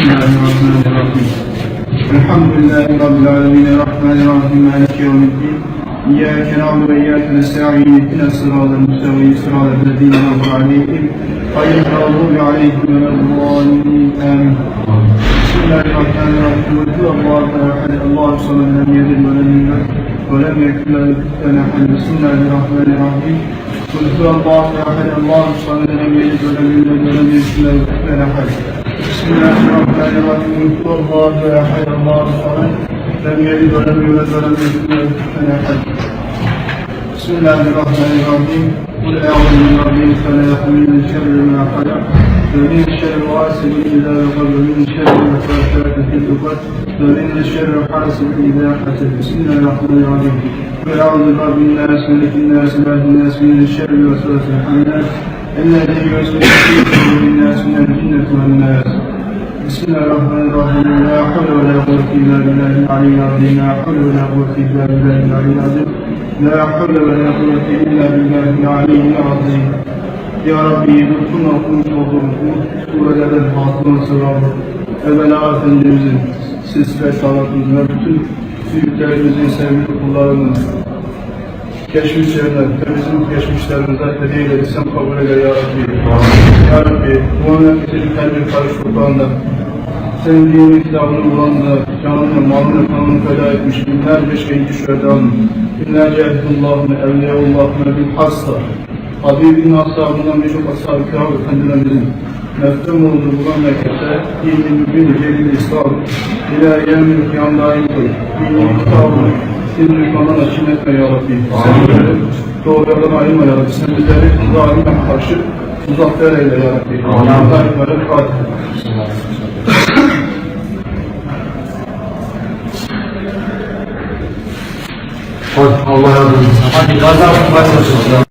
الله الرحمن الرحيم الحمد لله رب العالمين الرحمن الرحيم مالك يوم الدين إياك نعبد وإياك نستعين اهدنا الصراط المستقيم صراط الذين أنعمت عليهم غير المغضوب عليهم ولا الضالين آمين. بسم الله الرحمن الرحيم قل هو الله أحد الله الصمد لم يلد ولم يولد ولم يكن له كفوا أحد. بسم الله الرحمن الرحيم قل هو الله أحد الله الصمد لم يلد ولم يولد ولم يكن له كفوا أحد. بسم الله الرحمن الرحيم قل هو الله أحد الله الصمد لم يلد ولم يولد ولم يكن له كفوا أحد. بسم الله الرحمن الرحيم قل أعوذ برب الفلق من شر ما خلق ومن شر غاسق إذا وقب ومن شر النفاثات في العقد ومن شر حاسد إذا حسد. بسم الله الرحمن الرحيم قل أعوذ برب الناس ملك الناس إله الناس من الشر الوسواس الخناس الذي يوسوس في صدور الناس من الجنة والناس. بسم الله الرحمن الرحيم لا حول ولا قوة إلا بالله العلي العظيم لا حول ولا قوة إلا بالله العلي العظيم لا حول ولا قوة إلا بالله العلي العظيم. Ya Rabbi, bütün okumuş olduğumuz surelerin hatırına sığınırız. Evvela Efendimizin, siz ve salatınızın ve bütün büyüklerimizin sevgili kullarının geçmişlerine ve bizim geçmişlerimize hediyeyle sen kabul eyle Ya Rabbi. Ya Rabbi, bu memleketin her bir karış toprağında senin dinin kitabını bulanında canını, malını, kanını feda etmiş binlerce şehit şühedanın, binlerce ehlullahın, evliyaullahın bil hasta, Habibin ashabından birçok ashab-ı kiram efendilerimizin mefhum olduğu bu memlekette dini mübin, celil İslam, ilahiyen mülkiyan daim koy, dini kitabını, senin hükmandan açın etme Ya Rabbi. Sen bizleri doğrulardan ayırma Ya Rabbi. Sen bizleri zalimen karşı uzaklar eyle Ya Rabbi. Daimlere Fatiha. Allah razı olsun. Hadi, Gazi başlasın.